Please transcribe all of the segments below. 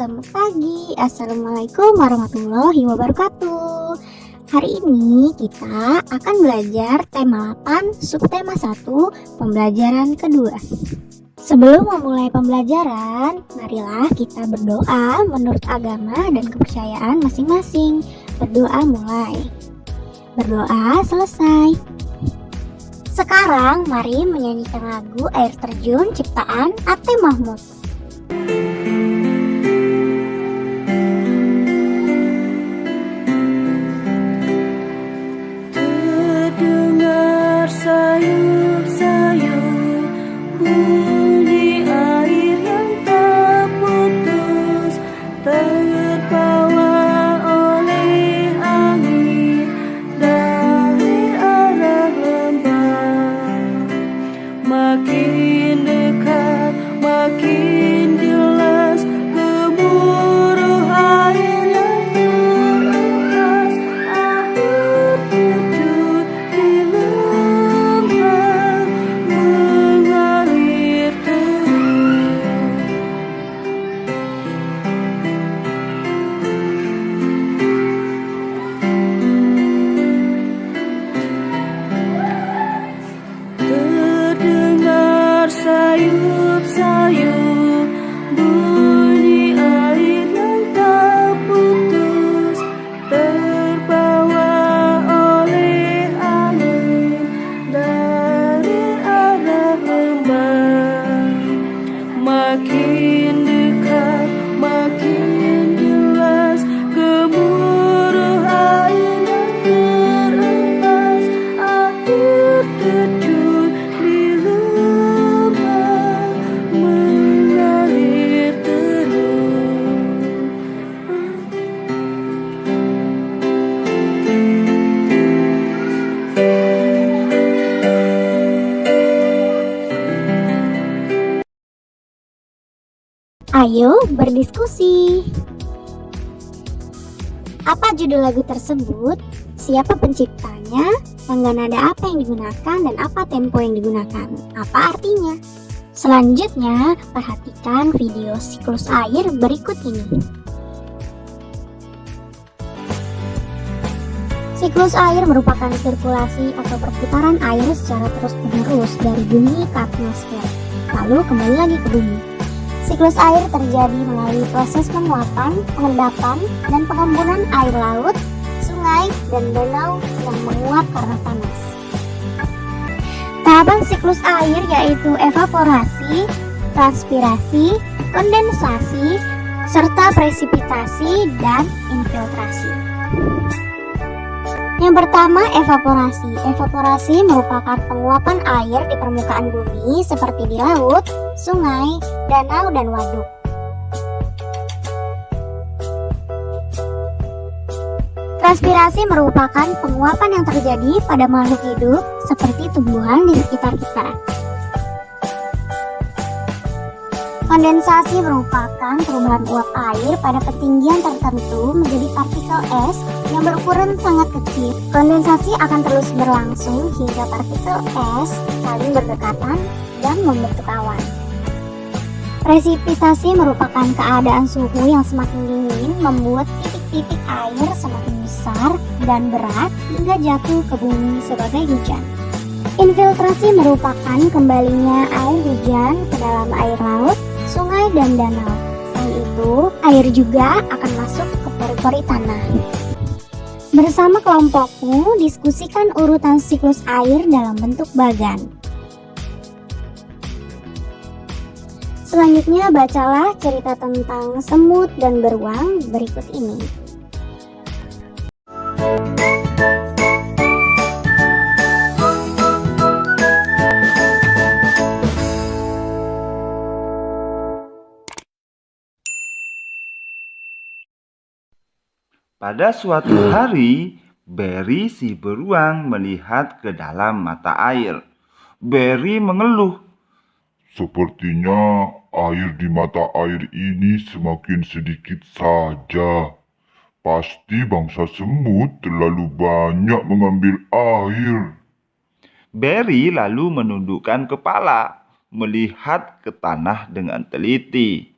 selamat pagi. Assalamualaikum warahmatullahi wabarakatuh. Hari ini kita akan belajar tema 8, subtema 1, pembelajaran kedua. Sebelum memulai pembelajaran, marilah kita berdoa menurut agama dan kepercayaan masing-masing. Berdoa mulai. Berdoa selesai. Sekarang mari menyanyikan lagu Air Terjun ciptaan Ate Mahmud. Terdengar sayup-sayup bunyi air yang tak putus, terbawa oleh angin dari arah lembah. Makin dekat, makin jelas gemuruh air yang terlepas. Air terjun di lembah mengalir terus. Terdengar sayup-sayup bunyi air yang tak putus, terbawa oleh angin dari arah lembah. Makin dekat, makin jelas gemuruh air yang terlepas. Air terjun di lembah mengalir terus. Ayo berdiskusi. Apa judul lagu tersebut? Siapa penciptanya? Tangga nada apa yang digunakan dan apa tempo yang digunakan? Apa artinya? Selanjutnya, perhatikan video siklus air berikut ini. Siklus air merupakan sirkulasi atau perputaran air secara terus-menerus dari bumi ke atmosfer, lalu kembali lagi ke bumi. Siklus air terjadi melalui proses penguapan, pengendapan, dan pengembunan air laut, sungai, dan danau yang menguap karena panas. Tahapan siklus air yaitu evaporasi, transpirasi, kondensasi, serta presipitasi dan infiltrasi. Yang pertama, evaporasi. Evaporasi merupakan penguapan air di permukaan bumi seperti di laut, sungai, danau, dan waduk. Transpirasi merupakan penguapan yang terjadi pada makhluk hidup seperti tumbuhan di sekitar kita. Kondensasi merupakan perubahan uap air pada ketinggian tertentu menjadi partikel es yang berukuran sangat kecil. Kondensasi akan terus berlangsung hingga partikel es saling berdekatan dan membentuk awan. Presipitasi merupakan keadaan suhu yang semakin dingin membuat titik-titik air semakin besar dan berat hingga jatuh ke bumi sebagai hujan. Infiltrasi merupakan kembalinya air hujan ke dalam air laut, sungai, dan danau. Selain itu, air juga akan masuk ke pori-pori tanah. Bersama kelompokmu, diskusikan urutan siklus air dalam bentuk bagan. Selanjutnya, bacalah cerita tentang semut dan beruang berikut ini. Pada suatu hari, Barry si beruang melihat ke dalam mata air. Barry mengeluh. Sepertinya air di mata air ini semakin sedikit saja. Pasti bangsa semut terlalu banyak mengambil air. Barry lalu menundukkan kepala, melihat ke tanah dengan teliti.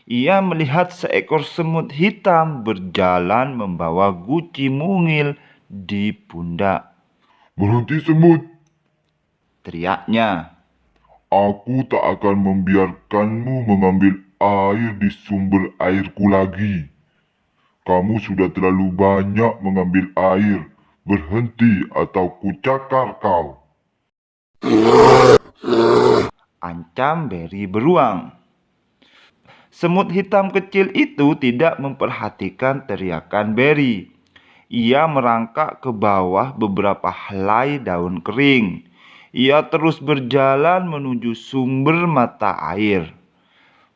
Ia melihat seekor semut hitam berjalan membawa guci mungil di pundak. Berhenti semut, Teriaknya. aku tak akan membiarkanmu mengambil air di sumber airku lagi. Kamu sudah terlalu banyak mengambil air. Berhenti atau kucakar kau. Ancam Berry beruang. Semut hitam kecil itu tidak memperhatikan teriakan Berry. Ia merangkak ke bawah beberapa helai daun kering. Ia terus berjalan menuju sumber mata air.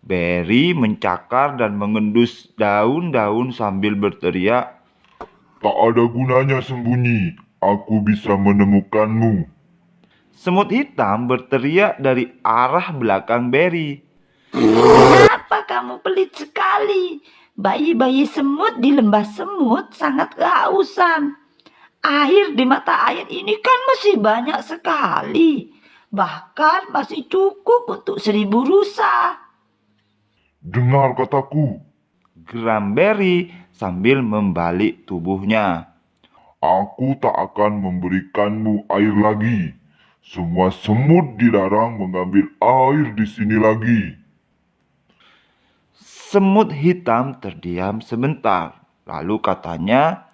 Berry mencakar dan mengendus daun-daun sambil berteriak, Tak ada gunanya sembunyi. Aku bisa menemukanmu. Semut hitam berteriak dari arah belakang Berry. Kenapa kamu pelit sekali? Bayi-bayi semut di lembah semut sangat kehausan. Air di mata air ini kan masih banyak sekali. Bahkan masih cukup untuk 1000 rusa. Dengar kataku. Geram Berry sambil membalik tubuhnya. Aku tak akan memberikanmu air lagi. Semua semut dilarang mengambil air di sini lagi. Semut hitam terdiam sebentar. Lalu katanya,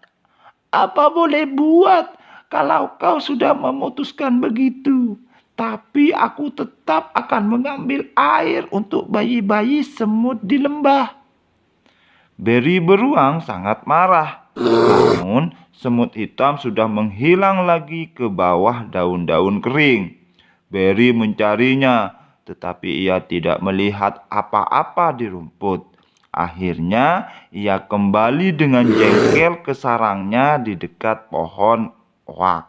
"Apa boleh buat kalau kau sudah memutuskan begitu? Tapi aku tetap akan mengambil air untuk bayi-bayi semut di lembah." Berry beruang sangat marah. Namun semut hitam sudah menghilang lagi ke bawah daun-daun kering. Berry mencarinya, tetapi ia tidak melihat apa-apa di rumput. Akhirnya ia kembali dengan jengkel ke sarangnya di dekat pohon oak.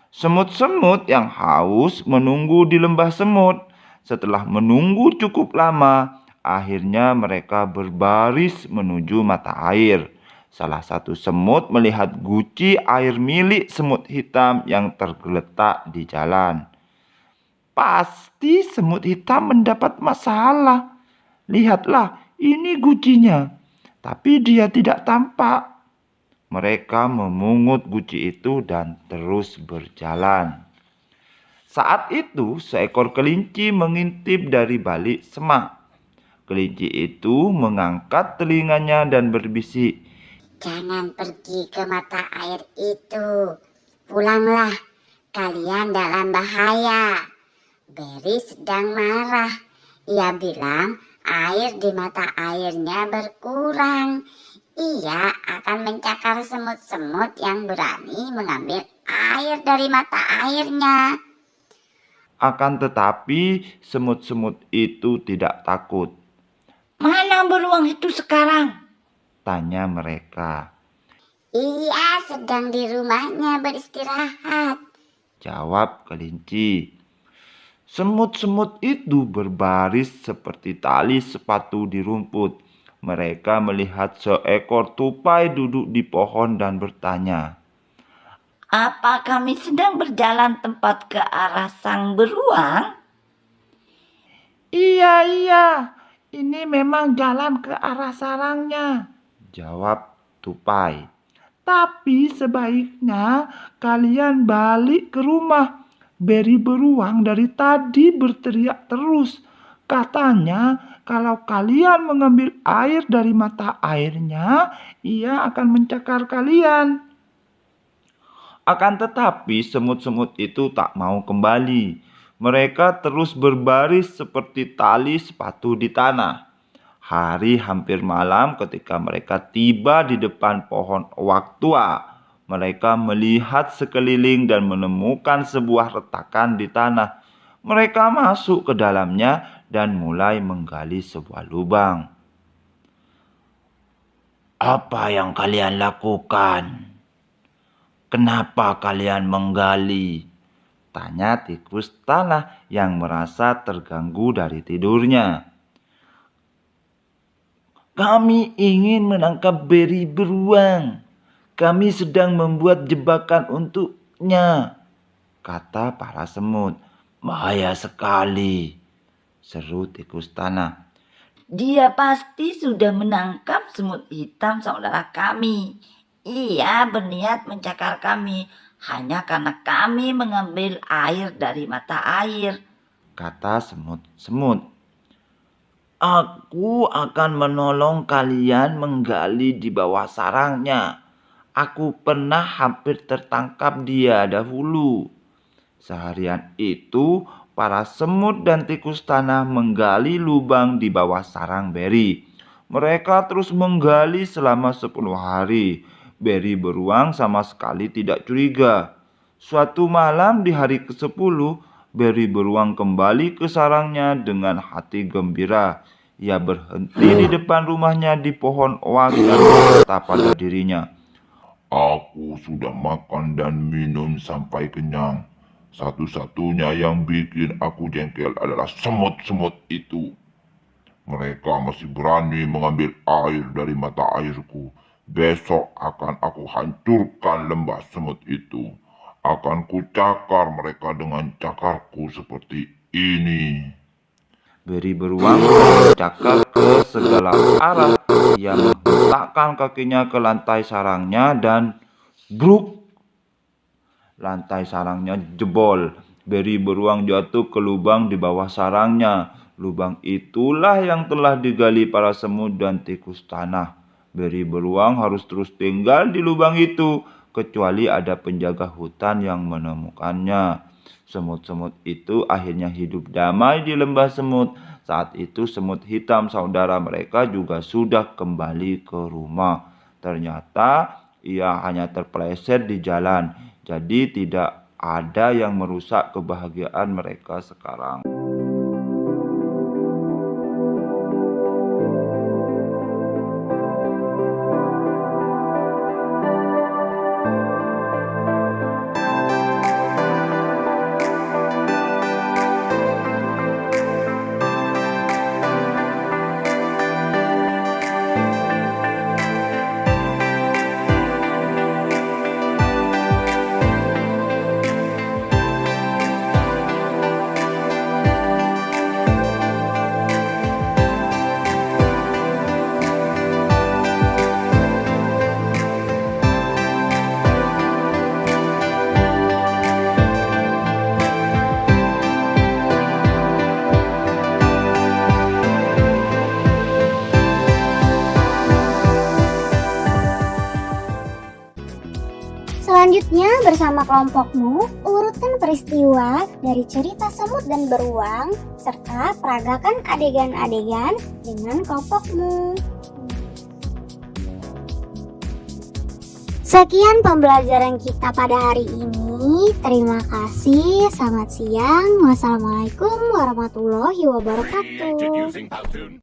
Semut-semut yang haus menunggu di lembah semut. Setelah menunggu cukup lama, akhirnya mereka berbaris menuju mata air. Salah satu semut melihat guci air milik semut hitam yang tergeletak di jalan. Pasti semut hitam mendapat masalah. Lihatlah, ini gucinya. Tapi dia tidak tampak. Mereka memungut guci itu dan terus berjalan. Saat itu seekor kelinci mengintip dari balik semak. Kelinci itu mengangkat telinganya dan berbisik, Jangan pergi ke mata air itu. Pulanglah, kalian dalam bahaya. Berry sedang marah. Ia bilang air di mata airnya berkurang. Ia akan mencakar semut-semut yang berani mengambil air dari mata airnya. Akan tetapi semut-semut itu tidak takut. Mana beruang itu sekarang? Tanya mereka. Ia sedang di rumahnya beristirahat. Jawab kelinci. Semut-semut itu berbaris seperti tali sepatu di rumput. Mereka melihat seekor tupai duduk di pohon dan bertanya, Apa kami sedang berjalan tempat ke arah sang beruang? Iya, ini memang jalan ke arah sarangnya, jawab tupai. Tapi sebaiknya kalian balik ke rumah. Berry beruang dari tadi berteriak terus. Katanya kalau kalian mengambil air dari mata airnya, ia akan mencakar kalian. Akan tetapi semut-semut itu tak mau kembali. Mereka terus berbaris seperti tali sepatu di tanah. Hari hampir malam ketika mereka tiba di depan pohon oak tua. Mereka melihat sekeliling dan menemukan sebuah retakan di tanah. Mereka masuk ke dalamnya dan mulai menggali sebuah lubang. Apa yang kalian lakukan? Kenapa kalian menggali? Tanya tikus tanah yang merasa terganggu dari tidurnya. Kami ingin menangkap Berry beruang. Kami sedang membuat jebakan untuknya, kata para semut. Bahaya sekali, seru tikus tanah. Dia pasti sudah menangkap semut hitam saudara kami. Ia berniat mencakar kami hanya karena kami mengambil air dari mata air, kata semut-semut. Aku akan menolong kalian menggali di bawah sarangnya. Aku pernah hampir tertangkap dia dahulu. Seharian itu, para semut dan tikus tanah menggali lubang di bawah sarang Berry. Mereka terus menggali selama 10 hari. Berry beruang sama sekali tidak curiga. Suatu malam di hari ke-10, Berry beruang kembali ke sarangnya dengan hati gembira. Ia berhenti di depan rumahnya di pohon oak dan berkata pada dirinya, Aku sudah makan dan minum sampai kenyang. Satu-satunya yang bikin aku jengkel adalah semut-semut itu. Mereka masih berani mengambil air dari mata airku. Besok akan aku hancurkan lembah semut itu. Akan kucakar mereka dengan cakarku seperti ini. Berry beruang bercakar ke segala arah. Ia menghentakkan kakinya ke lantai sarangnya dan bruk! Lantai sarangnya jebol. Berry beruang jatuh ke lubang di bawah sarangnya. Lubang itulah yang telah digali para semut dan tikus tanah. Berry beruang harus terus tinggal di lubang itu, kecuali ada penjaga hutan yang menemukannya. Semut-semut itu akhirnya hidup damai di lembah semut. Saat itu semut hitam saudara mereka juga sudah kembali ke rumah. Ternyata ia hanya terpeleset di jalan. Jadi tidak ada yang merusak kebahagiaan mereka sekarang. Selanjutnya bersama kelompokmu, urutkan peristiwa dari cerita semut dan beruang serta peragakan adegan-adegan dengan kelompokmu. Sekian pembelajaran kita pada hari ini. Terima kasih. Selamat siang. Wassalamualaikum warahmatullahi wabarakatuh.